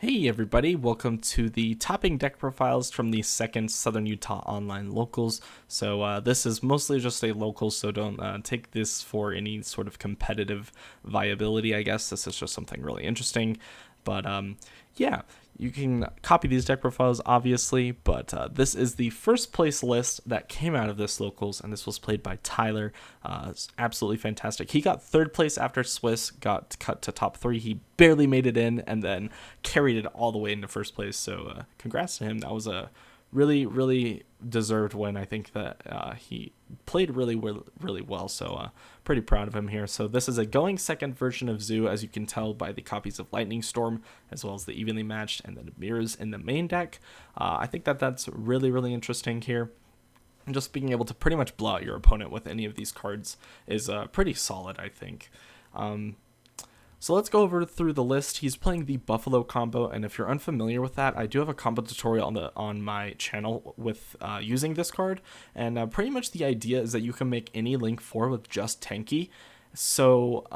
Hey everybody, welcome to the topping deck profiles from the second Southern Utah Online Locals. So this is mostly just a local, so don't take this for any sort of competitive viability, I guess. This is just something really interesting. But yeah, you can copy these deck profiles, obviously, but this is the first place list that came out of this locals, and this was played by Tyler. It's absolutely fantastic. He got third place after Swiss got cut to top three. He barely made it in, and then carried it all the way into first place. So congrats to him. That was a really deserved win. I think that he played really well, so pretty proud of him here. So this is a going second version of Zoo, as you can tell by the copies of Lightning Storm, as well as the evenly matched and then mirrors in the main deck. I think that that's really interesting here. And just being able to pretty much blow out your opponent with any of these cards is pretty solid, I think. So let's go over through the list. He's playing the Buffalo combo, and if you're unfamiliar with that, I do have a combo tutorial on my channel with using this card, and pretty much the idea is that you can make any Link 4 with just Tenki. So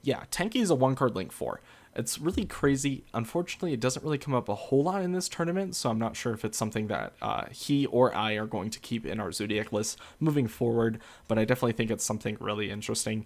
yeah, Tenki is a one-card Link 4. It's really crazy. Unfortunately, it doesn't really come up a whole lot in this tournament, so I'm not sure if it's something that he or I are going to keep in our Zoodiac list moving forward, but I definitely think it's something really interesting.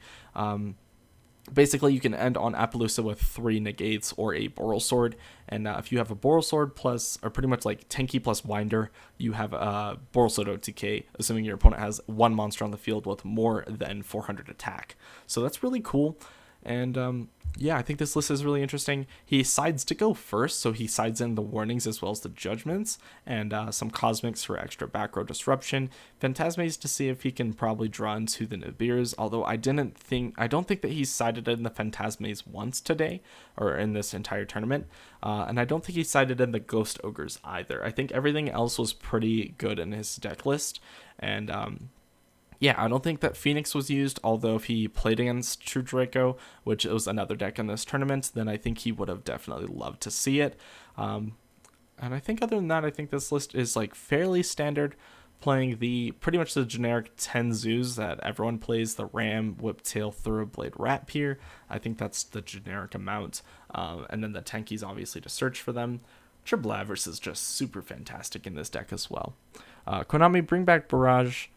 Basically, you can end on Appaloosa with 3 negates or a Boral Sword, and if you have a Boral Sword plus, or pretty much like Tenki plus Winder, you have a Boral Sword OTK, assuming your opponent has 1 monster on the field with more than 400 attack. So that's really cool, and yeah, I think this list is really interesting. He decides to go first, so he sides in the warnings as well as the judgments, and some cosmics for extra back row disruption. Phantasmes to see if he can probably draw into the Nibirs, although I don't think that he sided in the Phantasmes once today, or in this entire tournament. And I don't think he sided in the Ghost Ogres either. I think everything else was pretty good in his deck list, and yeah, I don't think that Phoenix was used, although if he played against True Draco, which was another deck in this tournament, then I think he would have definitely loved to see it. And I think other than that, I think this list is like fairly standard, playing pretty much the generic 10 zoos that everyone plays, the Ram, Whiptail, Thoroughblade, Ratpier. I think that's the generic amount. And then the Tenki's obviously to search for them. Triple Avarice is just super fantastic in this deck as well. Konami, bring back Barrage.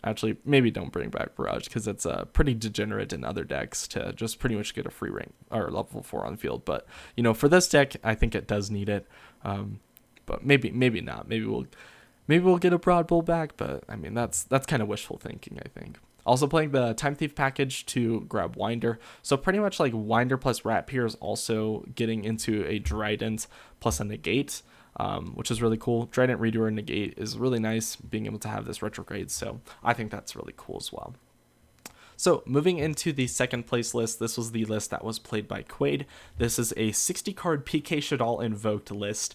Actually, maybe don't bring back Barrage, because it's pretty degenerate in other decks to just pretty much get a free rank or level 4 on the field. But you know, for this deck, I think it does need it. But maybe not. Maybe we'll get a Broad Bull back. But I mean, that's kind of wishful thinking, I think. Also playing the Time Thief package to grab Winder. So pretty much like Winder plus Ratpier is also getting into a Trident plus a Negate. Which is really cool. Trident Redoer and Negate is really nice, being able to have this retrograde, so I think that's really cool as well. So moving into the second place list, this was the list that was played by Quaid. This is a 60 card PK Shaddoll Invoked list.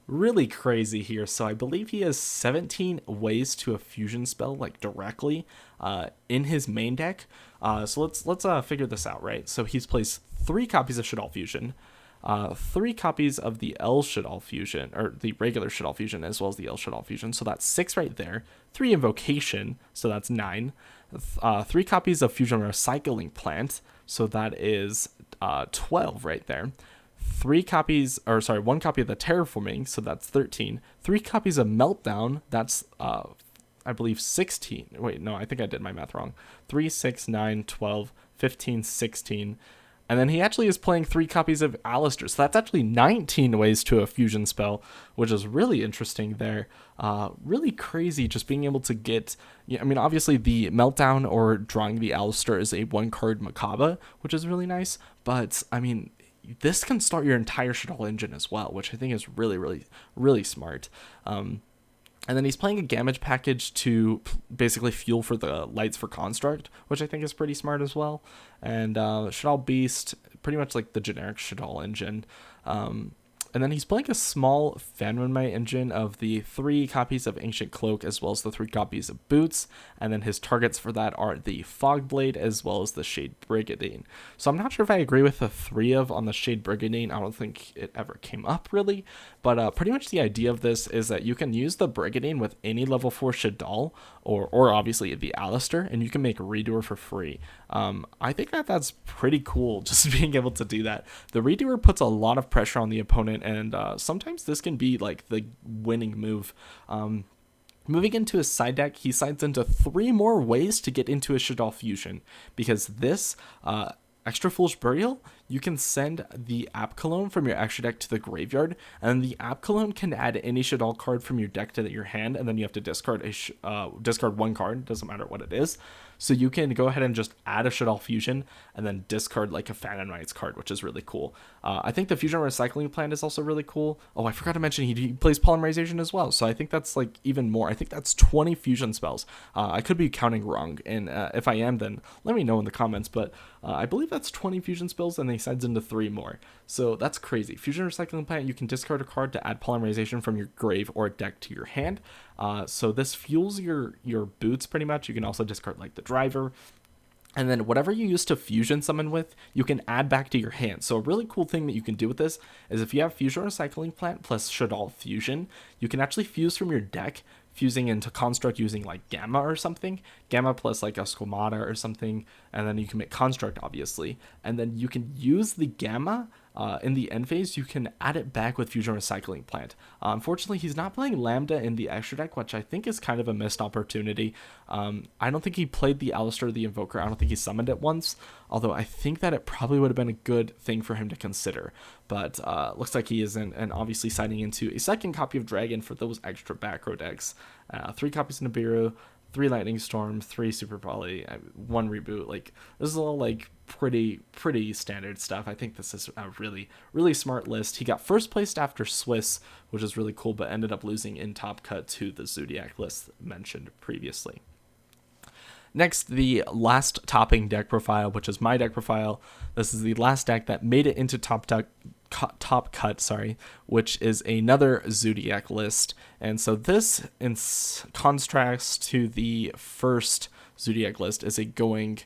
Really crazy here. So I believe he has 17 ways to a fusion spell, like directly in his main deck. So let's figure this out, right? So he's placed 3 copies of Shaddoll Fusion, 3 copies of the L Shaddoll Fusion, or the regular Shaddoll Fusion, as well as the L Shaddoll Fusion, so that's 6 right there. 3 Invocation, so that's 9. 3 copies of Fusion Recycling Plant, so that is 12 right there. 1 copy of the Terraforming, so that's 13. 3 copies of Meltdown, that's I believe 16. Wait, no, I think I did my math wrong. 3, 6, 9, 12, 15, 16. And then he actually is playing 3 copies of Alistair. So that's actually 19 ways to a fusion spell, which is really interesting there. Really crazy just being able to get... I mean, obviously the Meltdown or drawing the Alistair is a 1-card Macabre, which is really nice. But, I mean, this can start your entire Shaddoll engine as well, which I think is really smart. And then he's playing a Gamage package to basically fuel for the Lights for Construct, which I think is pretty smart as well. And Shaddoll Beast, pretty much like the generic Shaddoll engine. And then he's playing a small Fanwinmite engine of the 3 copies of Ancient Cloak as well as the 3 copies of Boots. And then his targets for that are the Fogblade as well as the Shade Brigandine. So I'm not sure if I agree with the 3 on the Shade Brigandine. I don't think it ever came up really. But pretty much the idea of this is that you can use the Brigandine with any level 4 Shaddoll or obviously the Alistair, and you can make Redoer for free. I think that's pretty cool, just being able to do that. The Redoer puts a lot of pressure on the opponent and sometimes this can be like the winning move. Moving into his side deck, he sides into 3 more ways to get into a Shaddoll fusion, because this Extra Foolish Burial, you can send the App Cologne from your extra deck to the graveyard, and the App Cologne can add any Shaddoll card from your deck to your hand, and then you have to discard discard 1 card, doesn't matter what it is. So you can go ahead and just add a Shaddoll fusion and then discard like a Phantom Knights card, which is really cool. I think the fusion recycling plan is also really cool. Oh, I forgot to mention he plays polymerization as well, so I think that's like even more. I think that's 20 fusion spells. I could be counting wrong, and if I am, then let me know in the comments, but I believe that's 20 fusion spells, and then he sides into 3 more. So that's crazy. Fusion recycling plan, you can discard a card to add polymerization from your grave or deck to your hand. So this fuels your boots pretty much. You can also discard like the driver. And then whatever you use to fusion summon with, you can add back to your hand. So a really cool thing that you can do with this is if you have Fusion Recycling Plant plus Shaddoll Fusion, you can actually fuse from your deck, fusing into Construct using like Gamma or something. Gamma plus like a Squamata or something. And then you can make Construct, obviously. And then you can use the Gamma in the end phase, you can add it back with Fusion Recycling Plant. Unfortunately, he's not playing Lambda in the extra deck, which I think is kind of a missed opportunity. I don't think he played the Alistair or the Invoker. I don't think he summoned it once, although I think that it probably would have been a good thing for him to consider. But looks like he isn't, and obviously signing into a second copy of Dragon for those extra back row decks. 3 copies of Nibiru, 3 Lightning Storm, 3 Super Poly, 1 Reboot. Like, this is all like pretty standard stuff. I think this is a really smart list. He got first placed after Swiss, which is really cool, but ended up losing in Top Cut to the Zoodiac list mentioned previously. Next, the last topping deck profile, which is my deck profile. This is the last deck that made it into Top Cut, which is another Zoodiac list. And so this, in contrast to the first Zoodiac list, is the going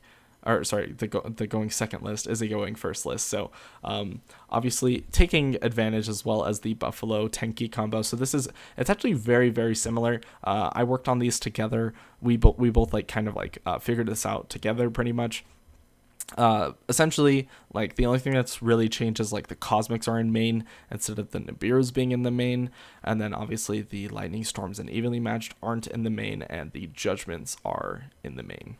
second list is a going first list. So obviously taking advantage as well as the Buffalo Tenki combo. So it's actually very similar. I worked on these together. We both like kind of like figured this out together pretty much. Essentially, like the only thing that's really changed is like the Cosmics are in main instead of the Nibiru's being in the main, and then obviously the Lightning Storms and Evenly Matched aren't in the main, and the Judgments are in the main.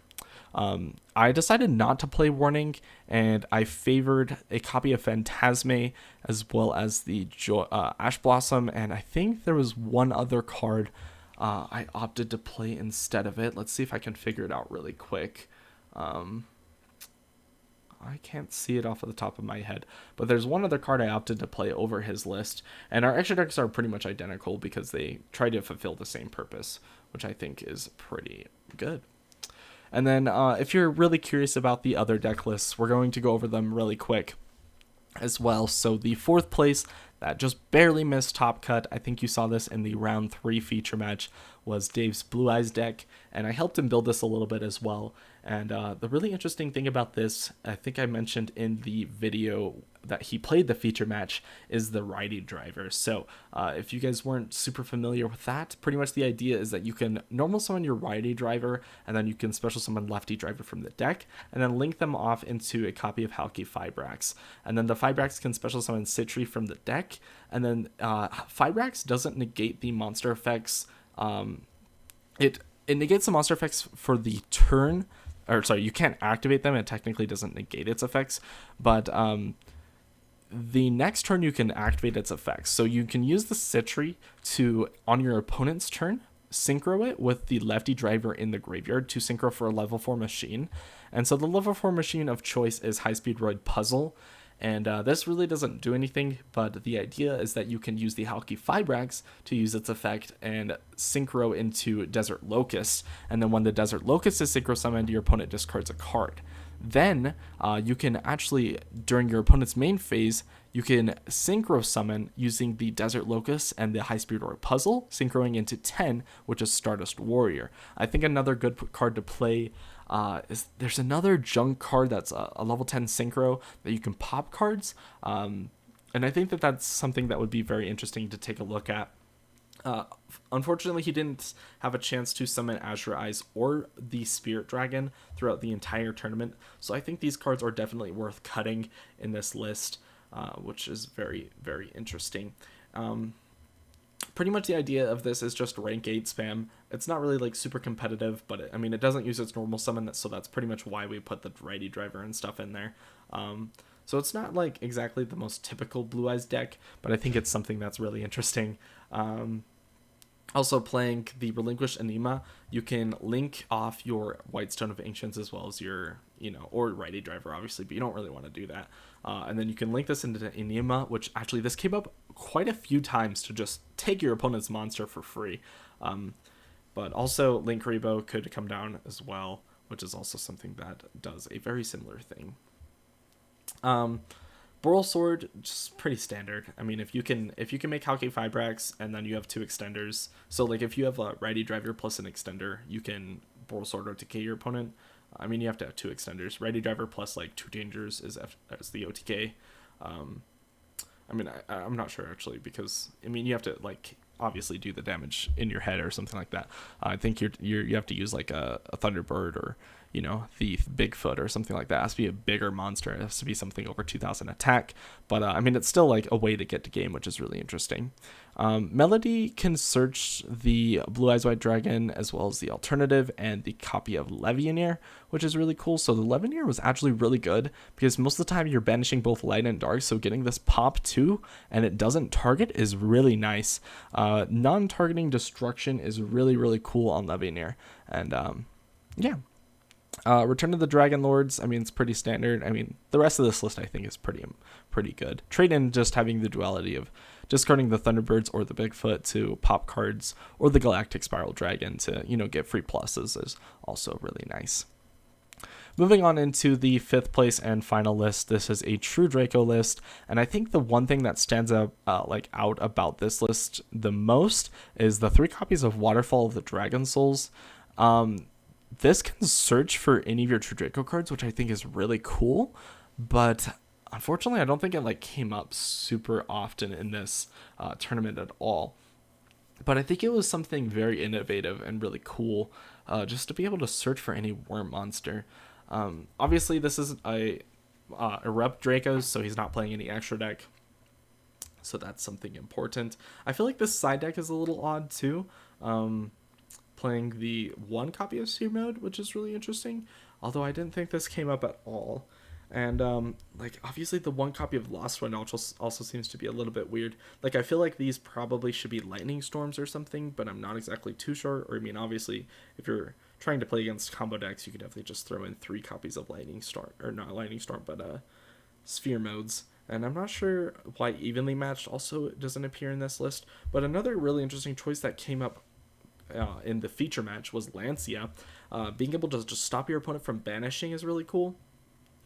I decided not to play Warning, and I favored a copy of Phantasme as well as the Ash Blossom, and I think there was one other card I opted to play instead of it. Let's see if I can figure it out really quick. I can't see it off of the top of my head, but there's one other card I opted to play over his list, and our extra decks are pretty much identical because they try to fulfill the same purpose, which I think is pretty good. And then if you're really curious about the other deck lists, we're going to go over them really quick as well. So the 4th place that just barely missed Top Cut, I think you saw this in the round 3 feature match, was Dave's Blue Eyes deck, and I helped him build this a little bit as well. And the really interesting thing about this, I think I mentioned in the video that he played the feature match, is the righty driver. So if you guys weren't super familiar with that, pretty much the idea is that you can normal summon your righty driver, and then you can special summon lefty driver from the deck, and then link them off into a copy of Halki Fibrax. And then the Fibrax can special summon Citri from the deck, and then Fibrax doesn't negate the monster effects. It negates the monster effects for the turn, or sorry, you can't activate them. It technically doesn't negate its effects, but the next turn you can activate its effects. So you can use the Citri to, on your opponent's turn, synchro it with the lefty driver in the graveyard to synchro for a level 4 machine. And so the level 4 machine of choice is High Speed Roid Puzzle. And this really doesn't do anything, but the idea is that you can use the Halki Fibrax to use its effect and synchro into Desert Locust. And then when the Desert Locust is synchro summoned, your opponent discards a card. Then you can actually, during your opponent's main phase, you can synchro summon using the Desert Locust and the High Speed Roid Puzzle, synchroing into 10, which is Stardust Warrior. I think another good card to play there's another junk card that's a level 10 synchro that you can pop cards. And I think that that's something that would be very interesting to take a look at. Unfortunately, he didn't have a chance to summon Azure Eyes or the Spirit Dragon throughout the entire tournament, so I think these cards are definitely worth cutting in this list. which is very, very interesting. Pretty much the idea of this is just rank 8 spam. It's not really like super competitive, but I mean, it doesn't use its normal summon, so that's pretty much why we put the righty driver and stuff in there. So it's not like exactly the most typical Blue Eyes deck, but I think it's something that's really interesting. Also, playing the Relinquished Anima, you can link off your White Stone of Ancients as well as your, or righty driver, obviously, but you don't really want to do that. And then you can link this into Anima, which actually this came up quite a few times to just take your opponent's monster for free. But also, Link Rebo could come down as well, which is also something that does a very similar thing. Boral Sword, just pretty standard. I mean, if you can make Halkay Fibrax and then you have 2 extenders, so like if you have a righty driver plus an extender, you can Boral Sword OTK your opponent. I mean, you have to have 2 extenders. Righty driver plus like 2 dangers is the OTK. I mean, I'm not sure actually, because I mean you have to like obviously do the damage in your head or something like that. I think you have to use like a Thunderbird or the Bigfoot or something like that. It has to be a bigger monster. It has to be something over 2,000 attack. But I mean, it's still like a way to get to game, which is really interesting. Melody can search the Blue Eyes White Dragon as well as the alternative and the copy of Levianeer, which is really cool. So the Levianeer was actually really good because most of the time you're banishing both light and dark. So getting this pop too, and it doesn't target, is really nice. Non-targeting destruction is really, really cool on Levianeer. And yeah. Return of the Dragon Lords, I mean, it's pretty standard. I mean, the rest of this list I think is pretty good. Trade in just having the duality of discarding the Thunderbirds or the Bigfoot to pop cards, or the Galactic Spiral Dragon to, get free pluses is also really nice. Moving on into the 5th place and final list, this is a true Draco list, and I think the one thing that stands out out about this list the most is the 3 copies of Waterfall of the Dragon Souls. This can search for any of your True Draco cards, which I think is really cool, but unfortunately I don't think it came up super often in this tournament at all. But I think it was something very innovative and really cool, just to be able to search for any worm monster. Obviously this is a Erupt Dracos, so he's not playing any extra deck, so that's something important. I feel like this side deck is a little odd too. Playing the 1 copy of Seer Mode, which is really interesting, although I didn't think this came up at all. And obviously the 1 copy of Lost One also seems to be a little bit weird. I feel like these probably should be Lightning Storms or something, but I'm not exactly too sure. Or I mean, obviously if you're trying to play against combo decks, you could definitely just throw in 3 copies of Lightning Storm, or not Lightning Storm, but Sphere Modes. And I'm not sure why Evenly Matched also doesn't appear in this list. But another really interesting choice that came up in the feature match was Lancia. Being able to just stop your opponent from banishing is really cool,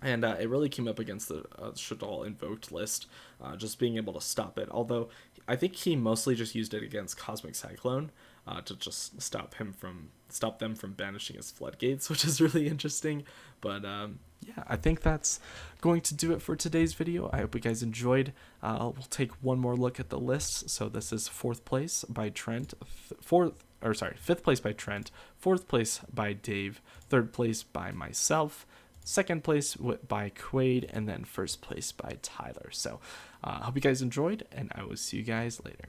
and it really came up against the Shaddoll Invoked list, just being able to stop it, although I think he mostly just used it against Cosmic Cyclone to just stop them from banishing his floodgates, which is really interesting. But yeah, I think that's going to do it for today's video. I hope you guys enjoyed. We'll take one more look at the list. So this is 4th place by Trent, 5th place by Trent, 4th place by Dave, 3rd place by myself, 2nd place by Quaid, and then 1st place by Tyler. So I hope you guys enjoyed, and I will see you guys later.